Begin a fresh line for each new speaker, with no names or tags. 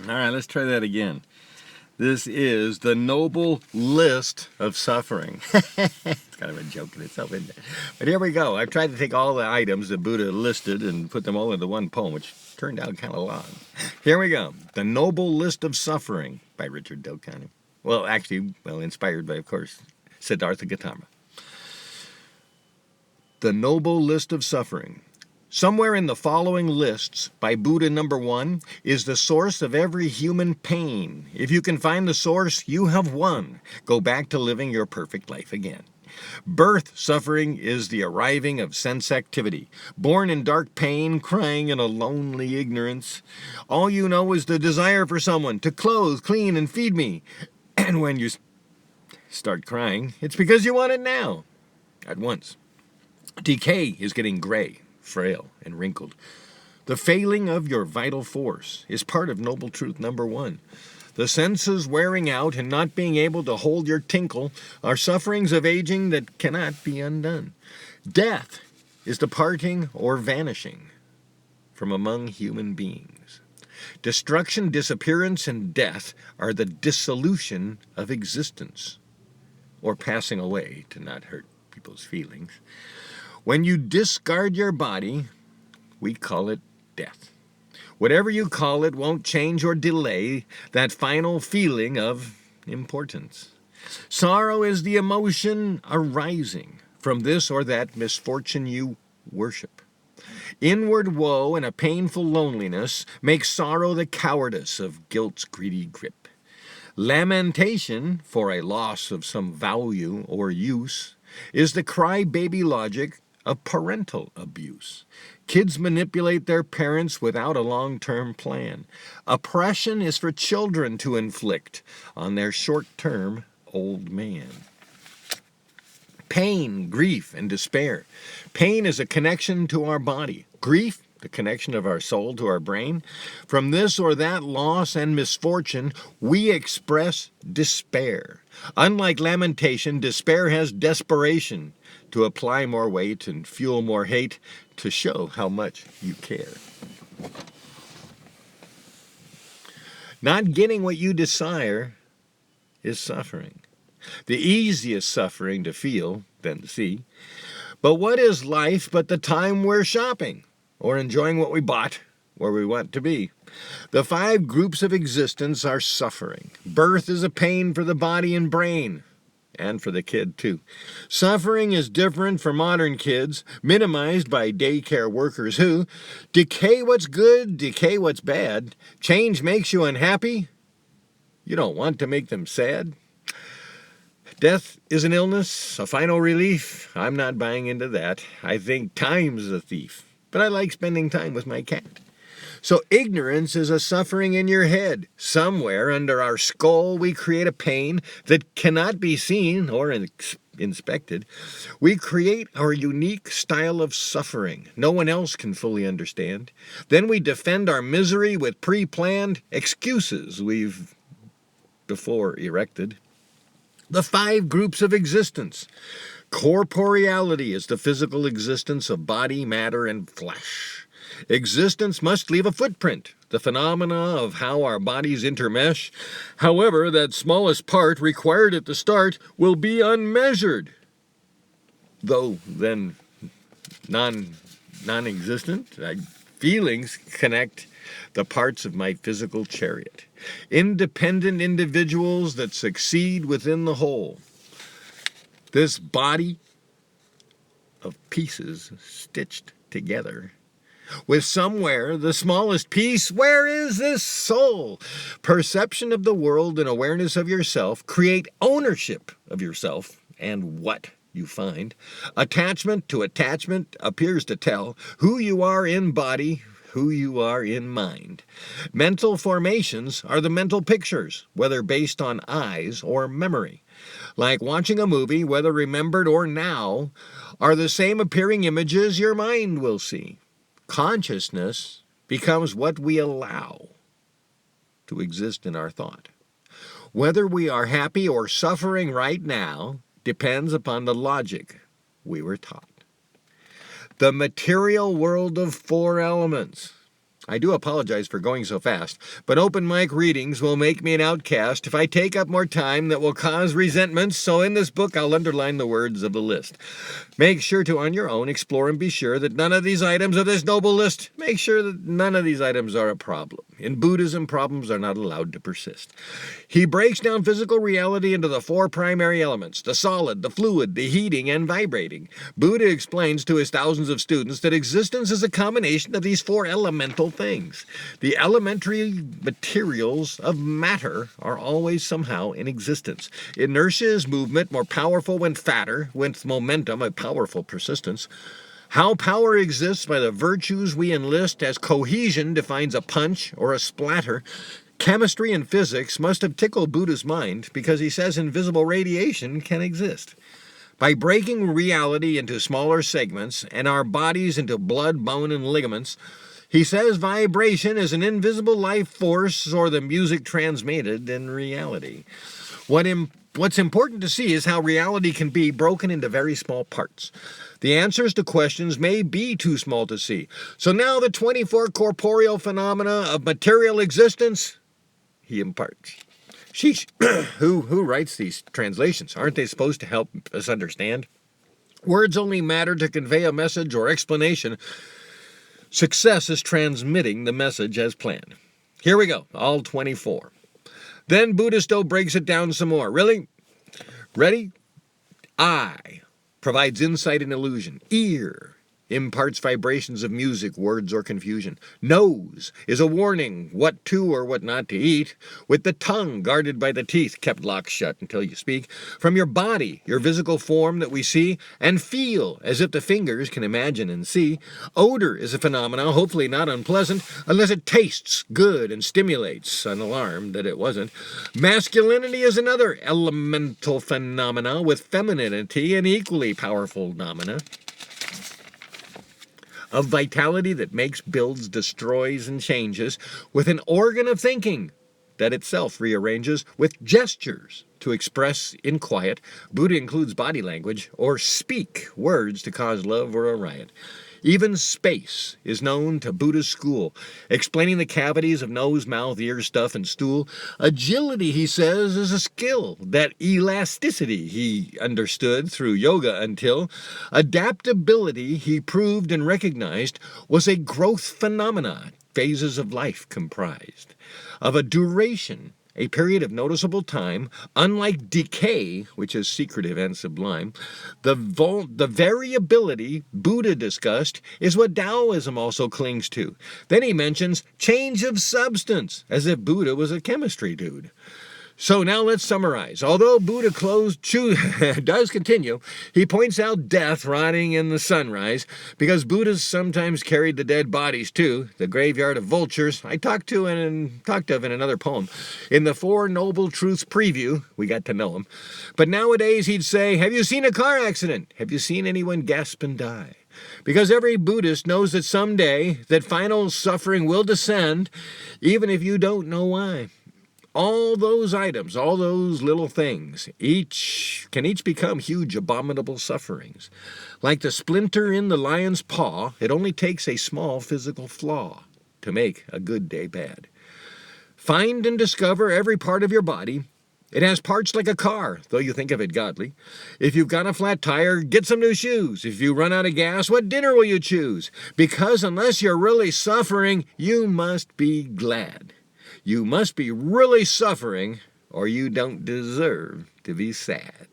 All right, let's try that again. This is the noble list of suffering. It's kind of a joke in itself, isn't it? But here we go. I've tried to take all the items that Buddha listed and put them all into one poem, which turned out kind of long. Here we go. The Noble List of Suffering by Richard Delcani. Well, actually, inspired by, of course, Siddhartha Gautama. The Noble List of Suffering. Somewhere in the following lists, by Buddha number 1, is the source of every human pain. If you can find the source, you have won. Go back to living your perfect life again. Birth suffering is the arriving of sense activity. Born in dark pain, crying in a lonely ignorance. All you know is the desire for someone to clothe, clean, and feed me. And when you start crying, it's because you want it now, at once. Decay is getting gray, frail, and wrinkled. The failing of your vital force is part of noble truth number 1. The senses wearing out and not being able to hold your tinkle are sufferings of aging that cannot be undone. Death is departing or vanishing from among human beings. Destruction, disappearance, and death are the dissolution of existence, or passing away to not hurt people's feelings. When you discard your body, we call it death. Whatever you call it won't change or delay that final feeling of importance. Sorrow is the emotion arising from this or that misfortune you worship. Inward woe and a painful loneliness make sorrow the cowardice of guilt's greedy grip. Lamentation for a loss of some value or use is the cry-baby logic of parental abuse. Kids manipulate their parents without a long-term plan. Oppression is for children to inflict on their short-term old man. Pain, grief, and despair. Pain is a connection to our body. Grief, the connection of our soul to our brain. From this or that loss and misfortune, we express despair. Unlike lamentation, despair has desperation to apply more weight and fuel more hate to show how much you care. Not getting what you desire is suffering. The easiest suffering to feel than to see. But what is life but the time we're shopping or enjoying what we bought where we want to be? The 5 groups of existence are suffering. Birth is a pain for the body and brain, and for the kid too. Suffering is different for modern kids, minimized by daycare workers who decay what's good, decay what's bad. Change makes you unhappy. You don't want to make them sad. Death is an illness, a final relief. I'm not buying into that. I think time's a thief, but I like spending time with my cat. So ignorance is a suffering in your head. Somewhere under our skull we create a pain that cannot be seen or inspected. We create our unique style of suffering no one else can fully understand. Then we defend our misery with pre-planned excuses we've before erected. The 5 groups of existence. Corporeality is the physical existence of body, matter, and flesh. Existence must leave a footprint, the phenomena of how our bodies intermesh. However, that smallest part required at the start will be unmeasured, though then non-existent. Feelings connect the parts of my physical chariot. Independent individuals that succeed within the whole. This body of pieces stitched together with somewhere the smallest piece. Where is this soul? Perception of the world and awareness of yourself create ownership of yourself and what you find. Attachment to attachment appears to tell who you are in body, who you are in mind. Mental formations are the mental pictures, whether based on eyes or memory. Like watching a movie, whether remembered or now, are the same appearing images your mind will see. Consciousness becomes what we allow to exist in our thought. Whether we are happy or suffering right now depends upon the logic we were taught. The material world of 4 elements. I do apologize for going so fast, but open mic readings will make me an outcast if I take up more time that will cause resentments, so in this book I'll underline the words of the list. Make sure to, on your own, explore and be sure that none of these items of this noble list, make sure that none of these items are a problem. In Buddhism, problems are not allowed to persist. He breaks down physical reality into the four primary elements: the solid, the fluid, the heating, and vibrating. Buddha explains to his thousands of students that existence is a combination of these four elemental things. The elementary materials of matter are always somehow in existence. Inertia is movement, more powerful when fatter, with momentum, a powerful persistence. How power exists by the virtues we enlist, as cohesion defines a punch or a splatter. Chemistry and physics must have tickled Buddha's mind, because he says invisible radiation can exist. By breaking reality into smaller segments and our bodies into blood, bone, and ligaments, he says vibration is an invisible life force, or the music transmitted in reality. What's important to see is how reality can be broken into very small parts. The answers to questions may be too small to see. So now the 24 corporeal phenomena of material existence, he imparts. Sheesh, who writes these translations? Aren't they supposed to help us understand? Words only matter to convey a message or explanation. Success is transmitting the message as planned. Here we go, all 24. Then Buddhisto breaks it down some more. Really? Ready? Eye provides insight and illusion. Ear imparts vibrations of music, words, or confusion. Nose is a warning what to or what not to eat, with the tongue guarded by the teeth kept locked shut until you speak. From your body, your physical form that we see and feel as if the fingers can imagine and see. Odor is a phenomenon, hopefully not unpleasant, unless it tastes good and stimulates an alarm that it wasn't. Masculinity is another elemental phenomena, with femininity an equally powerful phenomena of vitality that makes, builds, destroys, and changes, with an organ of thinking that itself rearranges, with gestures to express in quiet. Buddha includes body language, or speak words to cause love or a riot. Even space is known to Buddha's school, explaining the cavities of nose, mouth, ear, stuff, and stool. Agility, he says, is a skill. That elasticity he understood through yoga until adaptability he proved and recognized was a growth phenomenon, phases of life comprised of a duration, a period of noticeable time. Unlike decay, which is secretive and sublime, the variability Buddha discussed is what Taoism also clings to. Then he mentions change of substance, as if Buddha was a chemistry dude. So now let's summarize. Although Buddha does continue, he points out death rotting in the sunrise, because Buddhas sometimes carried the dead bodies too, the graveyard of vultures, I talked of in another poem. In the Four Noble Truths preview, we got to know him. But nowadays he'd say, have you seen a car accident? Have you seen anyone gasp and die? Because every Buddhist knows that someday that final suffering will descend, even if you don't know why. All those items, all those little things, can each become huge, abominable sufferings. Like the splinter in the lion's paw, it only takes a small physical flaw to make a good day bad. Find and discover every part of your body. It has parts like a car, though you think of it godly. If you've got a flat tire, get some new shoes. If you run out of gas, what dinner will you choose? Because unless you're really suffering, you must be glad. You must be really suffering, or you don't deserve to be sad.